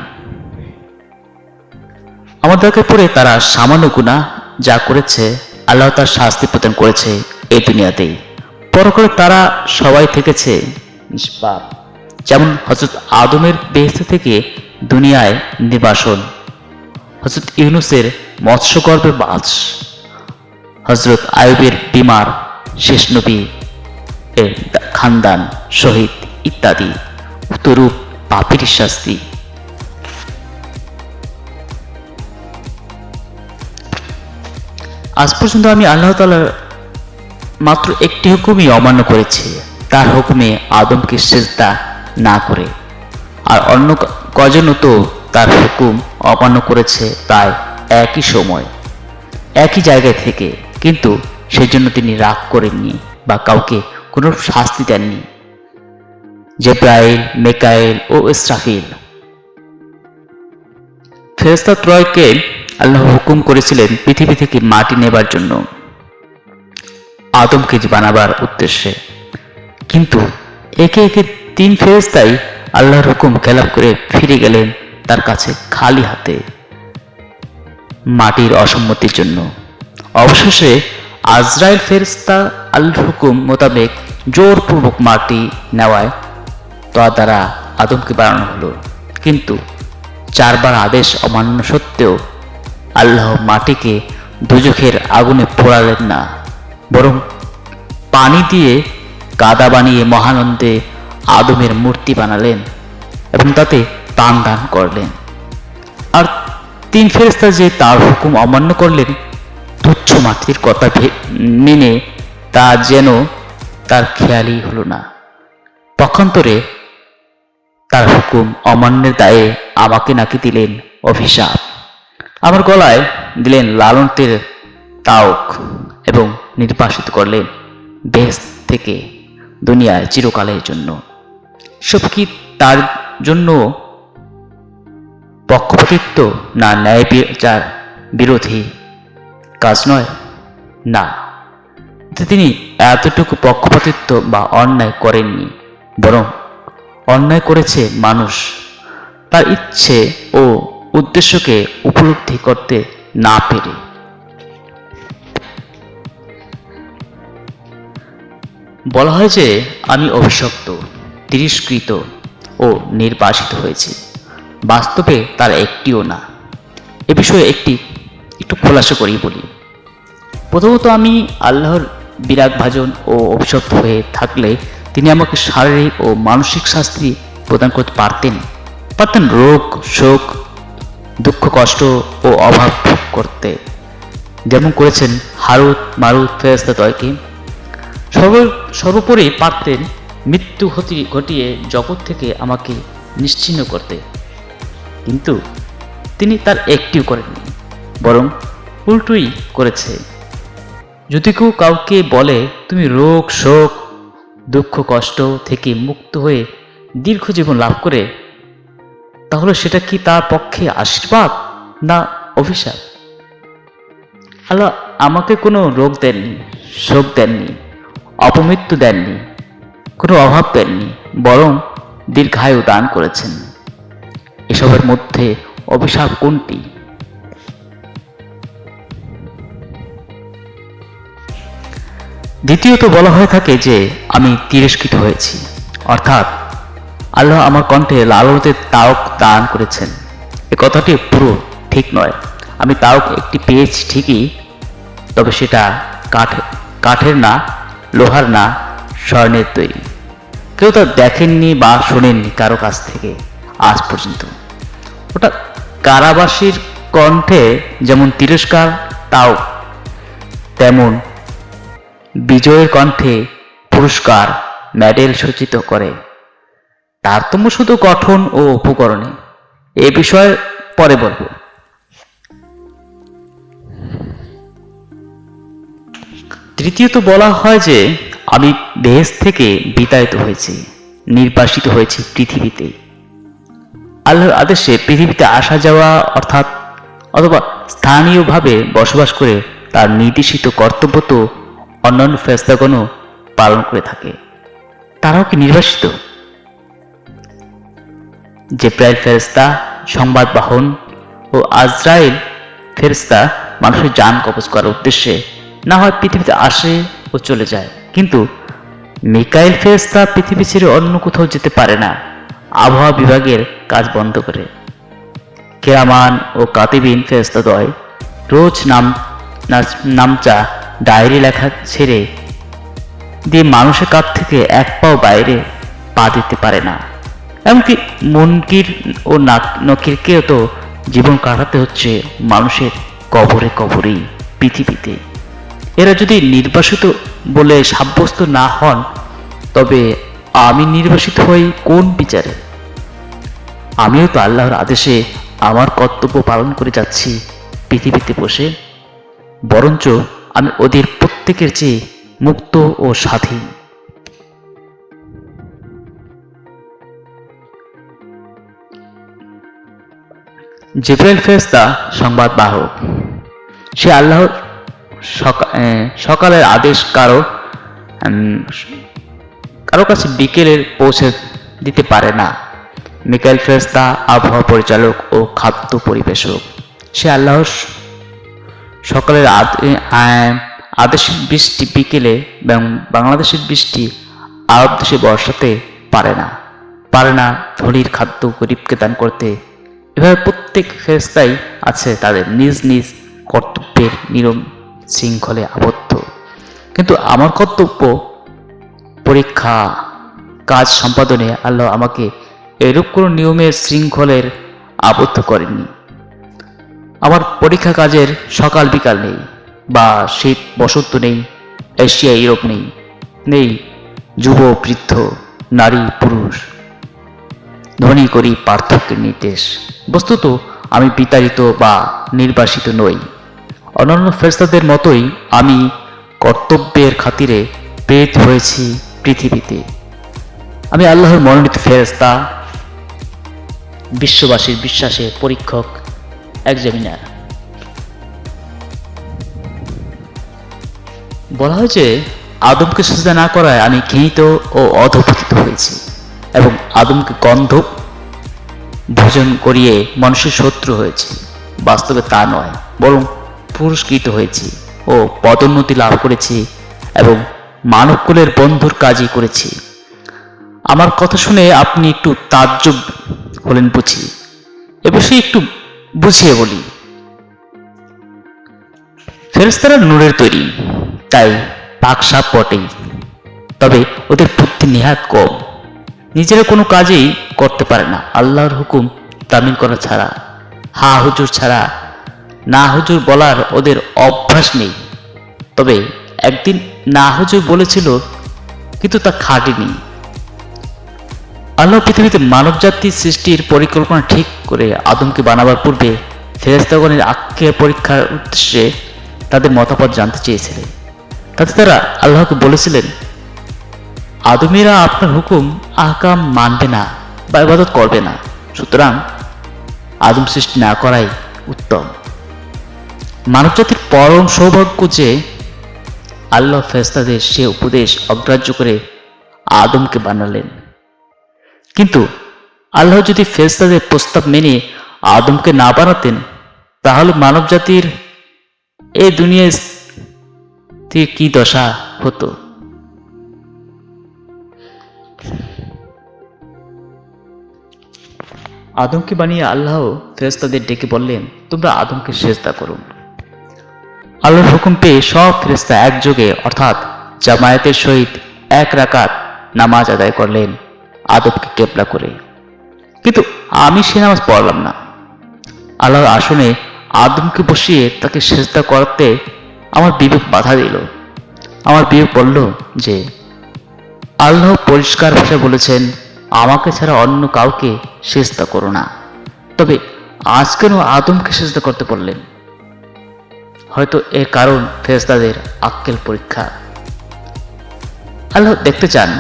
আমার দাগে পড়ে তারা সামান্য গুনাহ যা করেছে আল্লাহ তার শাস্তি প্রদান করেছে এই দুনিয়াতেই, পরকালে তারা সবাই থেকেছে নিষ্পাপ। যেমন হযরত আদমের বেহেশত থেকে দুনিয়ায় নির্বাসন, হযরত ইউনুসের মৎস্যগর্ভে বাস, হযরত আয়ুবের বিমার, শেষ নবী এর খানদান শহীদ ইত্যাদি উত্তরূপ পাপীর শাস্তি। আজ পর্যন্ত আমি আল্লাহ তাআলার মাত্র একটি হুকুমই অমান্য করেছি, তার হুকুমে আদমকে সিজদা না করে, আর অন্য কজনও তো তার হুকুম অমান্য করেছে প্রায় একই সময় একই জায়গায় থেকে, কিন্তু সেজন্য তিনি রাগ করেননি বা কাউকে কোনো শাস্তি দেননি। জিবরাইল, মিকাইল ও ইসরাফিল ফেরেশতা ত্রয়কে আল্লাহ হুকুম করেছিলেন পৃথিবী থেকে মাটি নেবার জন্য আদমকে বানাবার উদ্দেশ্যে, কিন্তু একে একে 3 ফেরেশতাই আল্লাহর হুকুম খেলাপ করে ফিরে গেলেন তার কাছে খালি হাতে মাটির অসম্মতির জন্য। অবশেষে আজরাইল ফেরেশতা আল্লাহর হুকুম মোতাবেক জোরপূর্বক মাটি নেওয়ায় তার দ্বারা আদমকে বানানো হলো, কিন্তু 4 বার আদেশ অমান্য সত্ত্বেও আল্লাহ মাটিকে দোজখের আগুনে পোড়ালেন না, বরং পানি দিয়ে কাদা বানিয়ে মহানন্দে আদমের মূর্তি বানালেন এবং তাতে প্রাণ দান করলেন। আর 3 ফেরেশতা যে তার হুকুম অমান্য করলেন, তুচ্ছ মাতৃর কথা মেনে, তা যেন তার খেয়ালই হলো না। পক্ষান্তরে তার হুকুম অমান্যের দায়ে আমাকে নাকি দিলেন অভিশাপ, আমার গলায় দিলেন লালনের তাওক এবং নির্বাসিত করলেন বেহেশত থেকে দুনিয়ায় চিরকালের জন্য। সব কি তার জন্য পক্ষপাতিত্ব না ন্যায় বিচার বিরোধী কাজ নয়? না, তিনি এতটুকু পক্ষপাতিত্ব বা অন্যায় করেননি, বরং অন্যায় করেছে মানুষ তার ইচ্ছে ও উদ্দেশ্যকে উপলব্ধি করতে না পেরে। বলা হয় যে আমি অভিশপ্ত, তিরস্কৃত ও নির্বাসিত হয়েছি, বাস্তবে তার একটিও না। এ বিষয়ে একটু খোলাসা করেই বলি। প্রথমত, আমি আল্লাহর বিরাগভাজন ও অভিশপ্ত হয়ে থাকলে তিনি আমাকে শারীরিক ও মানসিক শাস্তি প্রদান করতে পারতেন, রোগ, শোক, দুঃখ, কষ্ট ও অভাব ভোগ করতে, যেমন করেছেন হারুত মারুত ফেরেশতাদ্বয়কে। সর্বোপরি পারতেন মৃত্যু ঘটিয়ে জগৎ থেকে আমাকে নিশ্চিহ্ন করতে, কিন্তু তিনি তার একটিও করেননি, বরং উল্টোই করেছে। যদি কেউ কাউকে বলে তুমি রোগ, শোক, দুঃখ, কষ্ট থেকে মুক্ত হয়ে দীর্ঘ জীবন লাভ করে, তাহলে সেটা কি তার পক্ষে আশীর্বাদ না অভিশাপ? আল্লাহ আমাকে কোনো রোগ দেননি, শোক দেননি, অপমৃত্যু দেননি, কোনো অভাব দেননি, বরং দীর্ঘায়ু দান করেছেন। এসবের মধ্যে অভিশাপ কোনটি? দ্বিতীয়ত বলা হয়ে থাকে যে আমি তিরস্কৃত হয়েছি, অর্থাৎ আল্লাহ আমার কণ্ঠে লালনের তারক দান করেছেন। এ কথাটি পুরো ঠিক নয়। আমি তারক একটি পেয়েছি ঠিকই, তবে সেটা কাঠের না, লোহার না, স্বর্ণের তৈরি। কেউ তা দেখেননি বা শোনেননি কারো কাছ থেকে আজ পর্যন্ত। ওটা কারাবাসীর কণ্ঠে যেমন তিরস্কার, তাও তেমন বিজয়ের কণ্ঠে পুরস্কার, মেডেল সূচিত করে। তারতম্য শুধু গঠন ও উপকরণে। এ বিষয়ে পরে বলবো। তৃতীয়ত বলা হয় যে আমি বেহেশত থেকে বিতাড়িত হয়েছি, নির্বাসিত হয়েছি পৃথিবীতে। আল্লাহর আদেশে পৃথিবীতে আসা যাওয়া অথবা স্থানীয়ভাবে বসবাস করে তার নির্দেশিত কর্তব্য তো অন্যান্য ফেরেশতাগণও পালন করে থাকে। তারাও কি নির্বাসিত? জিবরাইল ফেরেশতা সংবাদ বাহন ও আজরাইল ফেরেশতা মানুষের জান কবজ করার উদ্দেশ্যে না হয় পৃথিবীতে আসে ও চলে যায়, কিন্তু মিকাইল ফেরেশতা পৃথিবী ছেড়ে অন্য কোথাও যেতে পারে না, আবহাওয়া বিভাগের কাজ বন্ধ করে। কিরামান ও কাতিবিন ফেরেশতাদ্বয় রোজ নামচা ডায়েরি লেখা ছেড়ে দিয়ে মানুষের কাছ থেকে এক পাও বাইরে পা দিতে পারে না। এমনকি মুনকির ও নকিরকেও তো জীবন কাটাতে হচ্ছে মানুষের কবরে কবরেই, পৃথিবীতে। এরা যদি নির্বাসিত বলে সাব্যস্ত না হন, তবে আমি নির্বাসিত হই কোন বিচারে? আমিও তো আল্লাহর আদেশে আমার কর্তব্য পালন করে যাচ্ছি পৃথিবীতে বসে, বরঞ্চ আমি ওদের প্রত্যেকের চেয়ে মুক্ত ও স্বাধীন। জিবরাইল ফেরেশতা সংবাদ বাহক। সে আল্লাহর সকালের আদেশ কারো কাছে বিকেলের পৌঁছে দিতে পারে না। মিকাইল ফেরেশতা আবহাওয়া পরিচালক ও খাদ্য পরিবেশক। সে আল্লাহর সকালের আদেশের বৃষ্টি বিকেলে এবং বাংলাদেশের বৃষ্টি আরব দেশে বর্ষাতে পারে না ধনীর খাদ্য গরিবকে দান করতে। এভাবে প্রত্যেক ফেরেশতাই আছে তাদের নিজ নিজ কর্তব্যের নিয়ম শৃঙ্খলে আবদ্ধ। কিন্তু আমার কর্তব্য পরীক্ষা কাজ সম্পাদনে আল্লাহ আমাকে এরূপ কোনো নিয়মের শৃঙ্খলের আবদ্ধ করেননি। আমার পরীক্ষা কাজের সকাল বিকাল নেই, বা শীত বসন্ত নেই, এশিয়া ইউরোপ নেই যুব বৃদ্ধ, নারী পুরুষ, ধনী গরিব পার্থক্যের নির্দেশ। বস্তুত আমি বিতাড়িত বা নির্বাসিত নই। অন্যান্য ফেরেশতাদের মতোই আমি কর্তব্যের খাতিরে প্রেরিত হয়েছি পৃথিবীতে। আমি আল্লাহর মনোনীত ফেরেশতা, বিশ্ববাসীর বিশ্বাসের পরীক্ষক, এক্সামিনার। বলা হয় যে আদমকে সিজদা না করায় আমি ঘৃণিত ও অধঃপতিত হয়েছি, এবং আদমকে গন্ধ ভোজন করিয়ে মানুষের শত্রু হয়েছি। বাস্তবে তা নয়, বরং পুরস্কৃত হয়েছি ও পদোন্নতি লাভ করেছি এবং মানবকুলের বন্ধুর কাজই করেছি। আমার কথা শুনে আপনি একটু তাজ্জব হলেন বুঝি। এ বিষয়ে একটু বুঝিয়ে বলি। ফেরেশতারা নূরের তৈরি, তাই পাক সাপ বটেই, তবে ওদের বুদ্ধি নেহাত কম। নিজেরা কোনো কাজেই করতে পারে না আল্লাহর হুকুম তামিল করা ছাড়া, হা হুজুর ছাড়া। না হুজুর বলার ওদের অভ্যাস নেই। তবে একদিন না হুজুর বলেছিল, কিন্তু তা খাটেনি। আল্লাহ পৃথিবীতে মানব জাতির সৃষ্টির পরিকল্পনা ঠিক করে আদমকে বানাবার পূর্বে ফেরেশতাগণের আক্ষেপ পরীক্ষার উদ্দেশ্যে তাদের মতামত জানতে চেয়েছিলেন। তাতে তারা আল্লাহকে বলেছিলেন, আদমেরা আপনার হুকুম আহকাম মানবে না বা ইবাদত করবে না, সুতরাং আদম সৃষ্টি না করাই উত্তম। মানবজাতির পরম সৌভাগ্য যে আল্লাহ ফেরেশতাদের সে উপদেশ অগ্রাহ্য করে আদমকে বানালেন। কিন্তু আল্লাহ যদি ফেরেশতাদের প্রস্তাব মেনে আদমকে না বানাতেন, তাহলে মানব জাতির এই দুনিয়ায় কি দশা হতো। আদমকে বানিয়ে আল্লাহ ফেরেশতাদের ডেকে বললেন, তোমরা আদমকে সিজদা করো। আল্লাহর হুকুম পেয়ে সব ফেরেশতা একযোগে অর্থাৎ জামায়াতের সহিত এক রাকাত নামাজ আদায় করলেন আদমকে কেবলা করে। কিন্তু আমি সে নামাজ পড়লাম না। আল্লাহর আসনে আদমকে বসিয়ে তাকে সিজদা করতে আমার বিবেক বাধা দিল। আমার বিবেক বলল যে আল্লাহ পরিষ্কার ভাষায় বলেছেন, আমাকে ছাড়া অন্য কাউকে সিজদা করো না। তবে আজ কেন আদমকে সিজদা করতে বললেন? হয়তো এর কারণ ফেরেশতাদের আক্কেল পরীক্ষা। আল্লাহ দেখতে চান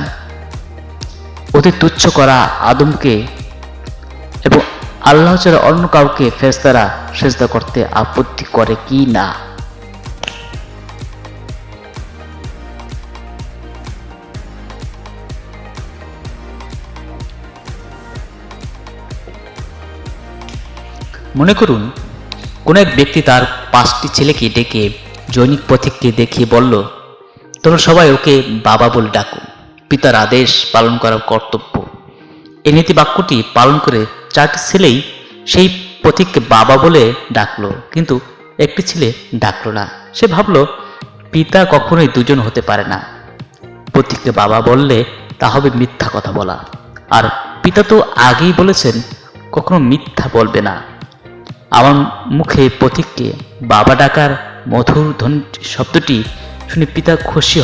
অতি তুচ্ছ করা আদমকে এবং আল্লাহ ছাড়া অন্য কাউকে ফেরেশতারা সিজদা করতে আপত্তি করে কি না। মনে করুন কোন এক ব্যক্তি তার 5টি ছেলেকে ডেকে জৈনিক পথিককে দেখিয়ে বলল, তোমরা সবাই ওকে বাবা বলে ডাকো, পিতার আদেশ পালন করার কর্তব্য। এই নীতি বাক্যটি পালন করে 4টি ছেলেই সেই পথিককে বাবা বলে ডাকলো, কিন্তু একটি ছেলে ডাকলো না। সে ভাবলো পিতা কখনোই দুজন হতে পারে না। পথিককে বাবা বললে তা হবে মিথ্যা কথা বলা, আর পিতা তো আগেই বলেছেন কখনো মিথ্যা বলবে না। আমার মুখে পথিককে বাবা ডাকার মধুর শব্দটি শুনে পিতা খুশি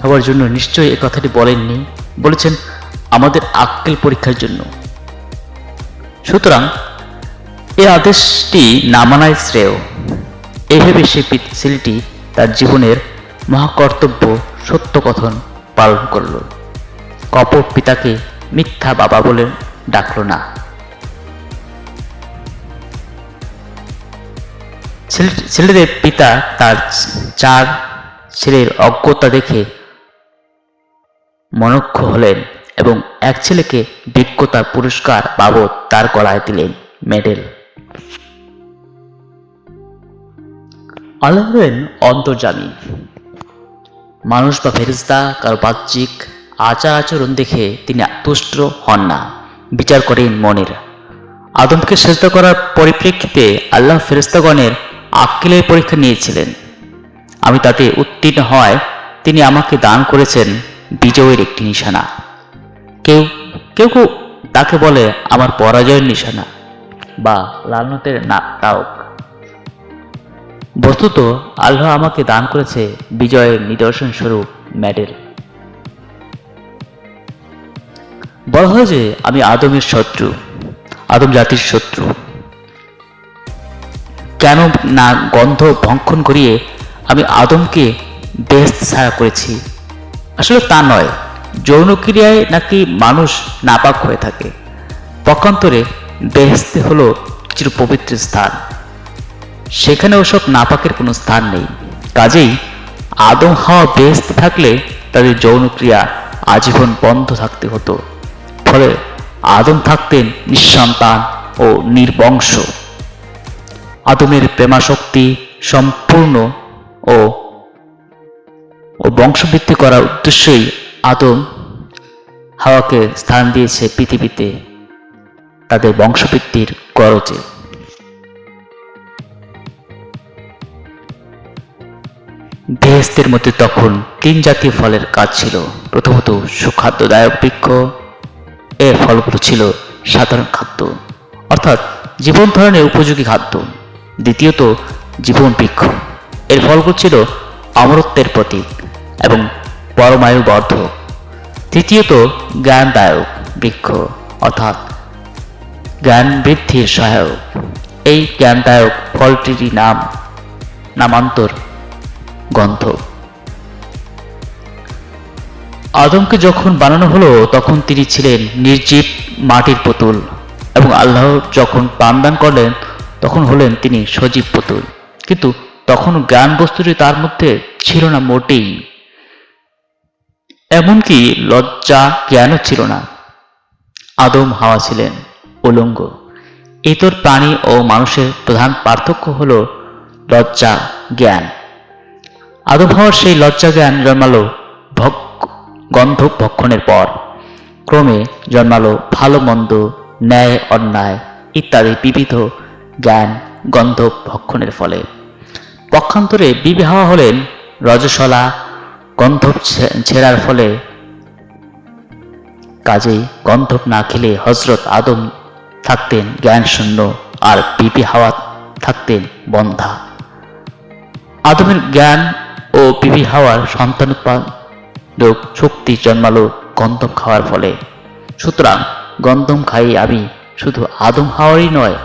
হবার জন্য নিশ্চয়ই এ কথাটি বলেননি, বলেছেন আমাদের আক্কেল পরীক্ষার জন্য। সুতরাং এই আদেশটি না মানাই শ্রেয়। এইভাবে সে ছেলেটি তার জীবনের মহাকর্তব্য সত্য কথন পালন করল। কপট পিতাকে মিথ্যা বাবা বলে ডাকল না। ছেলেদের পিতা তার 4 ছেলের অজ্ঞতা দেখে মনঃক্ষ হলেন এবং এক ছেলেকে বিজ্ঞতার পুরস্কার বাবদ তার গলায় দিলেন মেডেল। আল্লাহ হলেন অন্তর্যামী। মানুষ বা ফেরেশতা কারো বাহ্যিক আচার আচরণ দেখে তিনি তুষ্ট হন না, বিচার করেন মনের। আদমকে সিজদা করার পরিপ্রেক্ষিতে আল্লাহ ফেরেশতাগণের আক্কেলের পরীক্ষা নিয়েছিলেন। আমি তাতে উত্তীর্ণ হওয়ায় তিনি আমাকে দান করেছেন বিজয়ের একটি নিশানা। কেউ কেউ তাকে বলে আমার পরাজয়ের নিশানা বা লালনতের তাওক। বস্তুত আল্লাহ আমাকে দান করেছে বিজয়ের নিদর্শন স্বরূপ মেডেল। বলা হয় যে আমি আদমের শত্রু, আদম জাতির শত্রু। কেন না গন্ধ ভক্ষণ করিয়ে আমি আদমকে বেহেশত ছাড়া করেছি। আসলে তা নয়, যৌনক্রিয়ায় নাকি মানুষ নাপাক হয়ে থাকে। পক্ষান্তরে বেহেশতে হলো চিরপবিত্র স্থান, সেখানে ওসব নাপাকের কোনো স্থান নেই। কাজেই আদম হাওয়া বেহেশতে থাকলে তাদের যৌনক্রিয়া আজীবন বন্ধ থাকতে হতো। ফলে আদম থাকতেন নিঃসন্তান ও নির্বংশ। আদমের প্রেমাশক্তি সম্পূর্ণ ও বংশবৃদ্ধি করার উদ্দেশ্যেই আদম হাওয়াকে স্থান দিয়েছে পৃথিবীতে তাদের বংশবৃদ্ধির গরজে। বেহেশতের মধ্যে তখন 3 জাতীয় ফলের কাজ ছিল। প্রথমত সুখাদ্যদায়ক বৃক্ষ, এর ফলগুলো ছিল সাধারণ খাদ্য অর্থাৎ জীবন ধারণের উপযোগী খাদ্য। দ্বিতীয়ত জীবন বৃক্ষ, এর ফলগুলো ছিল অমরত্বের প্রতীক এবং পরমায়ু বর্ধক। তৃতীয়ত জ্ঞানদায়ক বৃক্ষ অর্থাৎ জ্ঞান বৃদ্ধির সহায়ক। এই জ্ঞানদায়ক ফলটির নামান্তর গন্ধক। আদমকে যখন বানানো হলো তখন তিনি ছিলেন নির্জীব মাটির পুতুল, এবং আল্লাহ যখন প্রাণদান করলেন তখন হলেন তিনি সজীব পুতুল। কিন্তু তখন জ্ঞান বস্তুটি তার মধ্যে ছিল না মোটেই, এমনকি লজ্জা জ্ঞানও ছিল না। আদম হাওয়া ছিলেন উলঙ্গ। ইতর প্রাণী ও মানুষের প্রধান পার্থক্য হল লজ্জা জ্ঞান। আদম হাওয়ার সেই লজ্জা জ্ঞান জন্মালো গন্ধব ভক্ষণের পর। ক্রমে জন্মালো ভালো মন্দ, ন্যায় অন্যায় ইত্যাদি বিবিধ জ্ঞান গন্ধব ভক্ষণের ফলে। পক্ষান্তরে বিবি হাওয়া হলেন রজস্বলা, গন্ধব ছেঁড়ার ফলে। কাজেই গন্ধব না খেলে হযরত আদম থাকতেন জ্ঞান শূন্য, আর বিবি হাওয়া থাকতেন বন্ধা। আদমের জ্ঞান ও বিবি হাওয়ার সন্তান উৎপাদক শক্তি জন্মালো গন্ধম খাওয়ার ফলে। সুতরাং গন্ধম খাই আমি শুধু আদম হাওয়ারই নয়,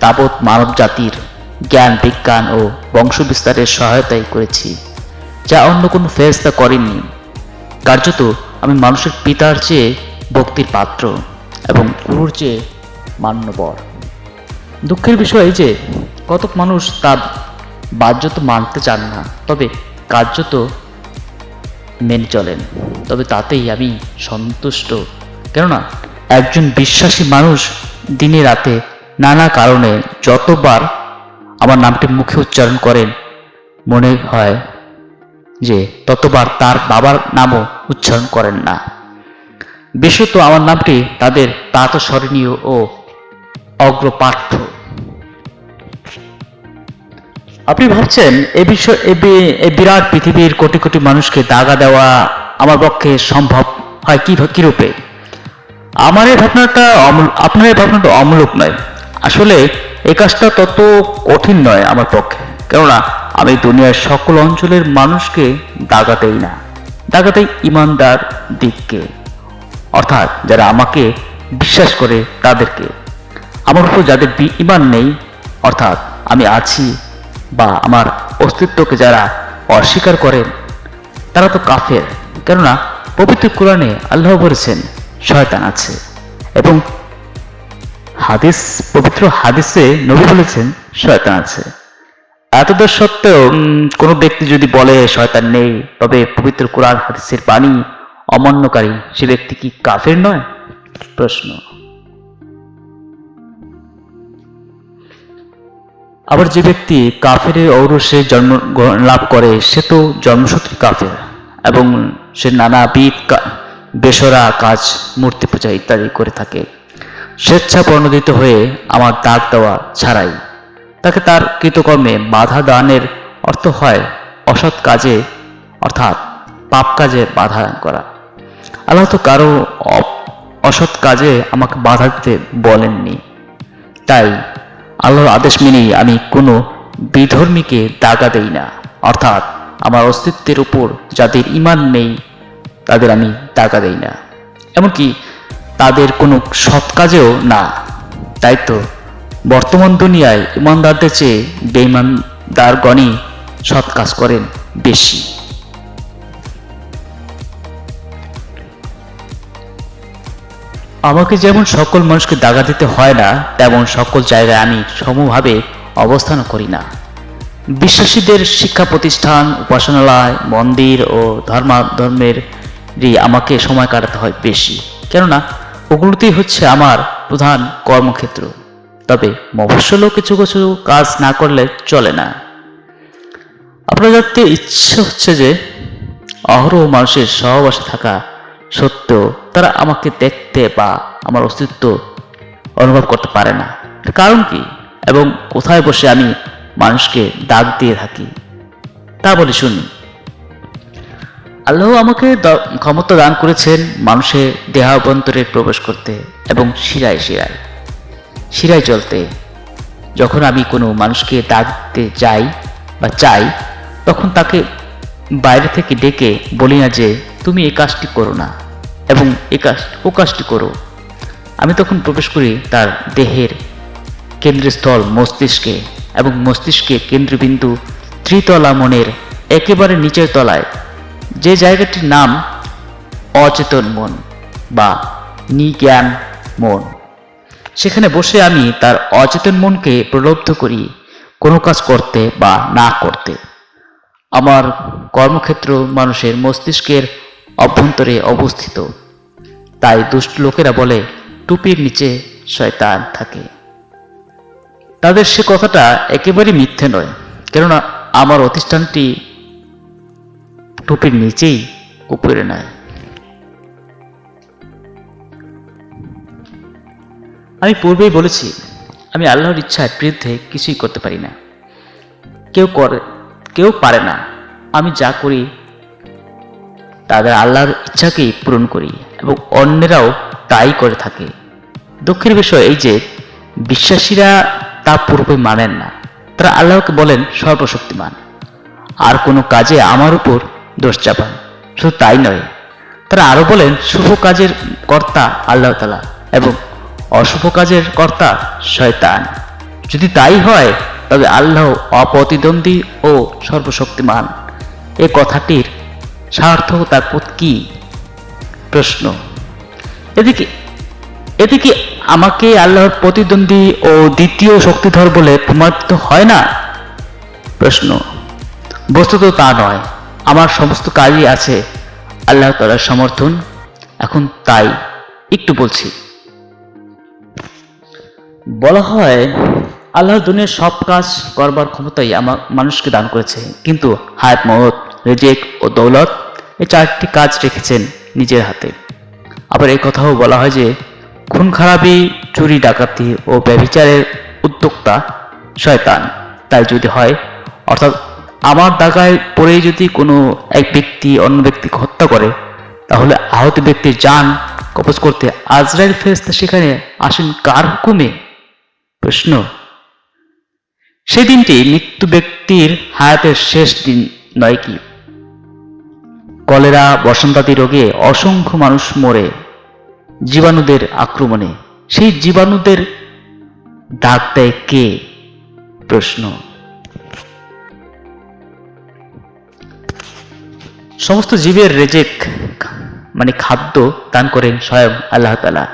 তাবৎ মানব জাতির জ্ঞান বিজ্ঞান ও বংশবিস্তারের সহায়তাই করেছি, যা অন্য কোনো ফেরেশতা করেননি। কার্যত আমি মানুষের পিতার চেয়ে ভক্তির পাত্র এবং গুরুর চেয়ে মান্যবর। দুঃখের বিষয় যে কতক মানুষ তা বাহ্যত মানতে চান না, তবে কার্যত মেনে চলেন। তবে তাতেই আমি সন্তুষ্ট, কেননা একজন বিশ্বাসী মানুষ দিনে রাতে নানা কারণে যতবার আমার নামটি মুখে উচ্চারণ করেন, মনে হয় যে ততবার তার বাবার নামও উচ্চারণ করেন না। বিশেষত আমার নামটি তাদের প্রাতঃস্মরণীয় ও অগ্রপাঠ্য। আপনি ভাবছেন এই বিরাট পৃথিবীর কোটি কোটি মানুষকে দাগা দেওয়া আমার পক্ষে সম্ভব হয় কিরূপে? আপনার এই ভাবনাটা অমূলক নয়। আসলে এই কাজটা তত কঠিন নয় আমার পক্ষে, কেননা আমি দুনিয়ার সকল অঞ্চলের মানুষকে দাগা দেই না। দাগা দেই ইমানদার দিককে, অর্থাৎ যারা আমাকে বিশ্বাস করে তাদেরকে। আমার উপর যাদের ঈমান নেই, অর্থাৎ আমি আছি বা আমার অস্তিত্বকে যারা অস্বীকার করেন, তারা তো কাফের। কেননা পবিত্র কোরআনে আল্লাহ বলেছেন শয়তান আছে, এবং পবিত্র হাদিসে নবী বলেছেন শয়তান আছে। এতদূর সত্ত্বেও কোনো ব্যক্তি যদি বলে শয়তান নেই, তবে পবিত্র কোরআন হাদিসের বাণী অমান্যকারী সে ব্যক্তি কি কাফের নয়? প্রশ্ন। আবার যে ব্যক্তি কাফেরের ঔরসে জন্ম লাভ করে, সে তো জন্মসূত্রে কাফের, এবং সে নানাবিধ বেসরা কাজ, মূর্তি পূজা ইত্যাদি করে থাকে, স্বেচ্ছা প্রণোদিত হয়ে আমার দাগ দেওয়া ছাড়াই। তাকে তার কৃতকর্মে বাধা দানের অর্থ হয় অসৎ কাজে, অর্থাৎ পাপ কাজে বাধা দান করা। আল্লাহ তো কারো অসৎ কাজে আমাকে বাধা দিতে বলেননি। তাই আল্লাহর আদেশ মেনেই আমি কোনো বিধর্মীকে দাগা দেই না, অর্থাৎ আমার অস্তিত্বের উপর যাদের ঈমান নেই তাদের আমি দাগা দেই না, এমনকি তাদের কোনো সৎ কাজেও না। তাই তো বর্তমান দুনিয়ায় ইমানদারদের চেয়ে বেঈমানদারগণই সৎ কাজ করেন বেশি। আমাকে যেমন সকল মানুষকে দাগা দিতে হয় না, তেমন সকল জায়গায় আমি সমভাবে অবস্থান করি না। বিশ্বাসীদের শিক্ষা প্রতিষ্ঠান, উপাসনালয়, মন্দির ও ধর্মেরই আমাকে সময় কাটাতে হয় বেশি, কেননা ওগুলোতেই হচ্ছে আমার প্রধান কর্মক্ষেত্র। তবে মফস্বলেও কিছু কিছু কাজ না করলে চলে না। আপনার জানতে ইচ্ছে হচ্ছে যে অহরহ মানুষের সহবাসে থাকা সত্ত্বেও তারা আমাকে দেখতে বা আমার অস্তিত্ব অনুভব করতে পারে না। কারণ কি এবং কোথায় বসে আমি মানুষকে দাগ দিয়ে থাকি তা বলি শুনুন। আল্লাহ আমাকে ক্ষমতা দান করেছেন মানুষের দেহাভ্যন্তরে প্রবেশ করতে এবং শিরায় শিরায় শিরায় চলতে। যখন আমি কোনো মানুষকে দাগ দিতে যাই বা চাই, তখন তাকে বাইরে থেকে ডেকে বলি না যে তুমি এই কাজটি করো না এবং ও কাজটি করো। আমি তখন প্রবেশ করি তার দেহের কেন্দ্রস্থল মস্তিষ্কে, এবং মস্তিষ্কের কেন্দ্রবিন্দু ত্রিতলা মনের একেবারে নিচের তলায়, যে জায়গাটির নাম অচেতন মন বা নিজ্ঞান মন। সেখানে বসে আমি তার অচেতন মনকে প্রলুব্ধ করি, কোনো কাজ করতে বা না করতে। আমার কর্মক্ষেত্র মানুষের মস্তিষ্কের অভ্যন্তরে অবস্থিত, তাই দুষ্ট লোকেরা বলে টুপির নিচে শয়তান থাকে। তাদের সে কথাটা একেবারেই মিথ্যে নয়, কেননা আমার অধিষ্ঠানটি টুপির নিচেই উপরে নয়। আমি পূর্বেই বলেছি, আমি আল্লাহর ইচ্ছার বিরুদ্ধে কিছুই করতে পারি না, কেউ পারে না। আমি যা করি তাদের আল্লাহর ইচ্ছাকেই পূরণ করি এবং অন্যেরাও তাই করে থাকে। দুঃখের বিষয় এই যে বিশ্বাসীরা তা পূর্বে মানেন না। তারা আল্লাহকে বলেন সর্বশক্তিমান, আর কোনো কাজে আমার উপর দোষ চাপান। শুধু তাই নয়, তারা আরো বলেন শুভ কাজের কর্তা আল্লাহ তাআলা এবং অশুভ কাজের কর্তা শয়তান। যদি তাই হয় তবে আল্লাহ অপ্রতিদ্বন্দ্বী ও সর্বশক্তিমান এ কথাটির সার্থকতার কি? প্রশ্ন। এদিকে আমাকে আল্লাহর প্রতিদ্বন্দ্বী ও দ্বিতীয় শক্তিধর বলে প্রমাণিত হয় না? প্রশ্ন। বস্তুত তা নয়, আমার সমস্ত কাজই আছে আল্লাহ তাআলার সমর্থন। এখন তাই একটু বলছি। বলা হয় আল্লাহ দুনিয়ার সব কাজ করবার ক্ষমতাই মানুষকে দান করেছে, কিন্তু হায়াত, মওত, রিজিক ও দৌলত এই চারটি কাজ রেখেছেন নিজের হাতে। আবার এই কথাও বলা হয় যে খুন খারাপি, চুরি ডাকাতি ও ব্যভিচারের উদ্যোক্তা শয়তান। তাই যদি হয়, অর্থাৎ আমার দাগায় পড়েই যদি কোনো এক ব্যক্তি অন্য ব্যক্তিকে হত্যা করে, তাহলে আহত ব্যক্তির জান কবজ করতে আজরাইল ফেরেশতা সেখানে আসেন কার হুকুমে? প্রশ্ন। সেই দিনটি মৃত্যু ব্যক্তির হায়াতের শেষ দিন নয় কি? কলেরা, বসন্তাদি রোগে অসংখ্য মানুষ মরে জীবাণুদের আক্রমণে। সেই জীবাণুদের ডাক দেয় কে? প্রশ্ন। সমস্ত জীবের রেজেক মানে খাদ্য দান করেন স্বয়ং আল্লাহ তাআলা।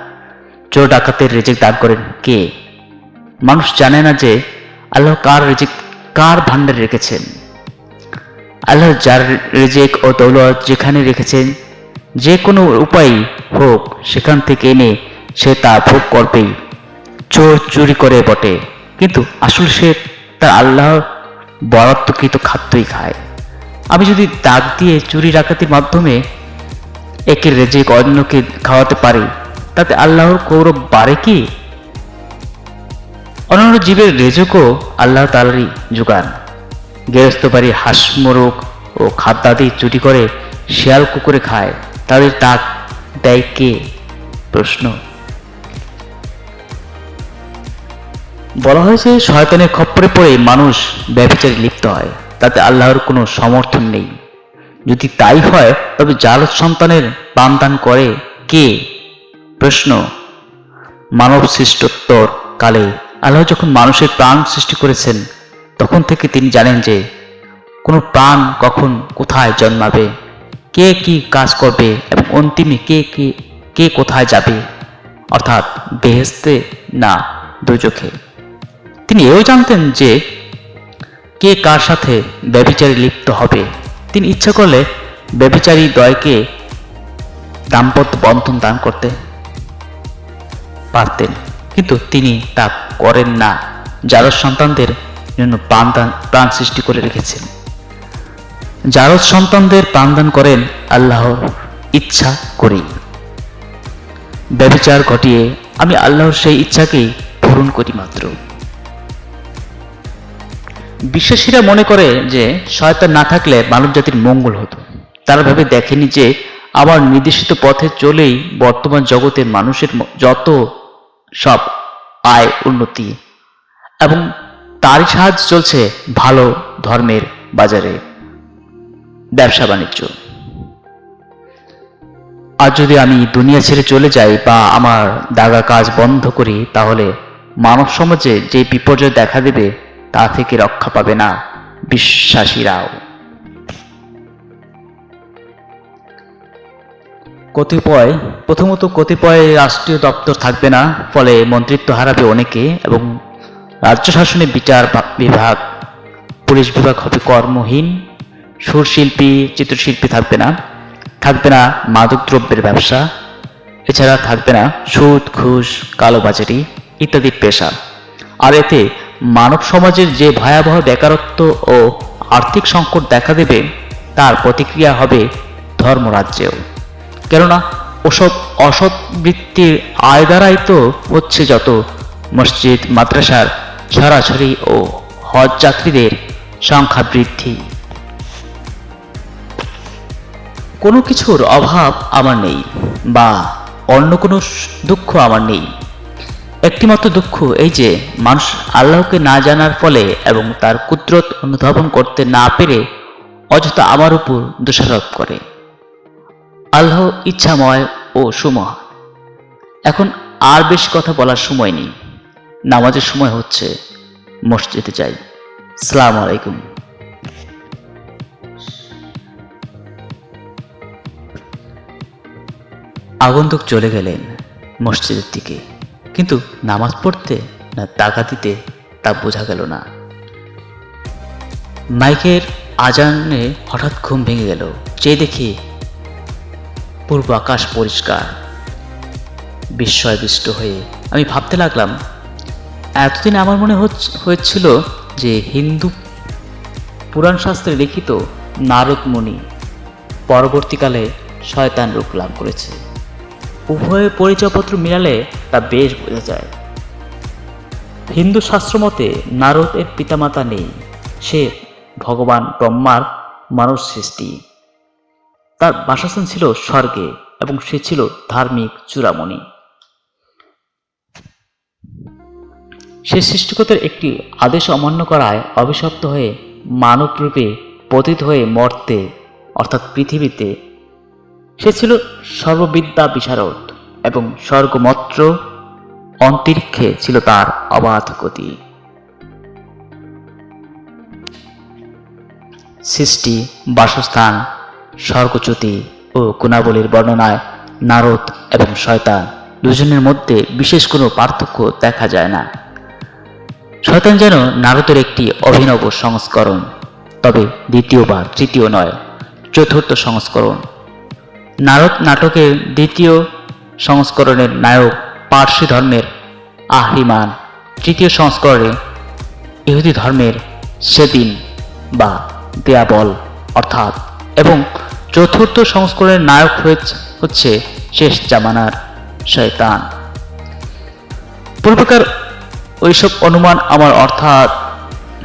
চোর ডাকাতের রেজেক দান করেন কে? মানুষ জানে না যে আল্লাহ কার রেজেক কার ভান্ডারে রেখেছেন। আল্লাহ যার রেজেক ও দৌলত যেখানে রেখেছেন, যে কোনো উপায় হোক সেখান থেকে এনে সে তা ভোগ করবেই। চোর চুরি করে বটে, কিন্তু আসলে সে তার আল্লাহ বরাদ্দকৃত খাদ্যই খায়। আমি যদি দাগ দিয়ে চুরি ডাকাতির মাধ্যমে একের রেজেক অন্যকে খাওয়াতে পারি, তাতে আল্লাহর গৌরব বাড়ে কি? অন্যান্য জীবের রেজেকও আল্লাহ তাআলারই যোগান। গেরস্ত বাড়ি হাঁস, মোরগ ও খাদ্যাদি চুরি করে শিয়াল কুকুরে খায়, তাদের দাগ দেয় কে? প্রশ্ন। বলা হয়েছে শয়তানের খপ্পরে পড়ে মানুষ ব্যভিচারে লিপ্ত হয়, তাতে আল্লাহর কোনো সমর্থন নেই। যদি তাই হয় তবে জারজ সন্তানের প্রাণ দান করে কে? প্রশ্ন। মানব সৃষ্টোত্তর কালে আল্লাহ যখন মানুষের প্রাণ সৃষ্টি করেছেন, তখন থেকে তিনি জানেন যে কোনো প্রাণ কখন কোথায় জন্মাবে, কে কি কাজ করবে এবং অন্তিমে কে কোথায় যাবে, অর্থাৎ বেহেশতে না দোজখে। তিনি এও জানতেন যে কে কার সাথে ব্যভিচারে লিপ্ত হবে। তিনি ইচ্ছা করলে ব্যভিচারী দ্বয়কে দাম্পত্য বন্ধন দান করতে পারতেন, কিন্তু তিনি তা করেন না। জারজ সন্তানদের জন্য প্রাণ সৃষ্টি করে রেখেছেন। জারজ সন্তানদের প্রাণদান করেন আল্লাহর ইচ্ছা করেই। ব্যভিচার ঘটিয়ে আমি আল্লাহর সেই ইচ্ছাকেই পূরণ করি মাত্র। বিশ্বাসীরা মনে করে যে শয়তান না থাকলে মানবজাতির মঙ্গল হতো। তারা ভেবে দেখেনি যে আমার নির্দেশিত পথে চলেই বর্তমান জগতের মানুষের যত সব আয় উন্নতি এবং তারই সাহায্য চলছে ভালো ধর্মের বাজারে ব্যবসা বাণিজ্য। আর যদি আমি দুনিয়া ছেড়ে চলে যাই বা আমার দাগা কাজ বন্ধ করি, তাহলে মানব সমাজে যে বিপর্যয় দেখা দেবে তা থেকে রক্ষা পাবে না বিশ্বাসীরাও। প্রথমত কতিপয় রাষ্ট্রীয় দপ্তর থাকবে না, ফলে মন্ত্রিত্ব হারাবে অনেকে এবং রাজ্য শাসনে বিচার বিভাগ, পুলিশ বিভাগ হবে কর্মহীন, সুরশিল্পী চিত্রশিল্পী থাকবে না, থাকবে না মাদকদ্রব্যের ব্যবসা, এছাড়া থাকবে না সুদ ঘুষ কালোবাজারি ইত্যাদি পেশা। আর এতে মানব সমাজের যে ভয়াবহ বেকারত্ব ও আর্থিক সংকট দেখা দেবে তার প্রতিক্রিয়া হবে ধর্মরাজ্যেও। কেননা ওসব অসৎ বৃত্তির আয় দ্বারাই তো হচ্ছে যত মসজিদ মাদ্রাসার ছড়াছড়ি ও হজ যাত্রীদের সংখ্যা বৃদ্ধি। কোনো কিছুর অভাব আমার নেই বা অন্য কোনো দুঃখ আমার নেই। একটিমাত্র দুঃখ এই যে মানুষ আল্লাহকে না জানার ফলে এবং তার কুদরত অনুধাবন করতে না পেরে অযথা আমার উপর দোষারোপ করে। আল্লাহ ইচ্ছাময় ও সুমহান। এখন আর বেশি কথা বলার সময় নেই, নামাজের সময় হচ্ছে, মসজিদে যাই। আসসালামু আলাইকুম। আগন্তুক চলে গেলেন মসজিদের দিকে, কিন্তু নামাজ পড়তে না টাকা দিতে তা বোঝা গেল না। মাইকের আজানে হঠাৎ ঘুম ভেঙে গেল। চেয়ে দেখি পূর্ব আকাশ পরিষ্কার। বিস্ময়বিষ্ট হয়ে আমি ভাবতে লাগলাম, এতদিন আমার মনে হয়েছিল যে হিন্দু পুরাণ শাস্ত্রে লিখিত নারদ মুনি পরবর্তীকালে শয়তান রূপ লাভ করেছে। উভয়ের পরিচয়পত্র মিলালে তা বেশ বোঝা যায়। হিন্দু শাস্ত্র মতে নারদ এর পিতামাতা নেই, সে ভগবান ব্রহ্মার মানব সৃষ্টি। তার বাসস্থান ছিল স্বর্গে এবং সে ছিল ধার্মিক চূড়ামণি। সে সৃষ্টিকর্তার একটি আদেশ অমান্য করায় অভিশপ্ত হয়ে মানব রূপে পতিত হয়ে মর্তে অর্থাৎ পৃথিবীতে সে ছিল সর্ববিদ্যা বিশারদ এবং স্বর্গমত্র অন্তরিক্ষে ছিল তার অবাধ গতি। সৃষ্টি, বাসস্থান, স্বর্গচ্যুতি ও গুণাবলীর বর্ণনায় নারদ এবং শয়তান দুজনের মধ্যে বিশেষ কোনো পার্থক্য দেখা যায় না। শয়তান যেন নারদের একটি অভিনব সংস্করণ, তবে দ্বিতীয় বা তৃতীয় নয়, চতুর্থ সংস্করণ। নারদ নাটকের দ্বিতীয় সংস্করণের নায়ক পার্সি ধর্মের আহরিমান, তৃতীয় সংস্করণে ইহুদি ধর্মের সেদিন বা দেয়াবল অর্থাৎ, এবং চতুর্থ সংস্করণের নায়ক হচ্ছে শেষ জামানার শয়তান। পূর্বেকার ওইসব অনুমান আমার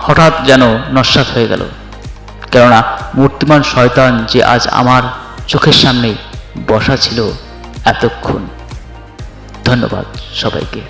হঠাৎ যেন নস্যাৎ হয়ে গেল, কেননা মূর্তিমান শয়তান যে আজ আমার চোখের সামনেই বসা ছিল এতক্ষণ। ধন্যবাদ সবাইকে।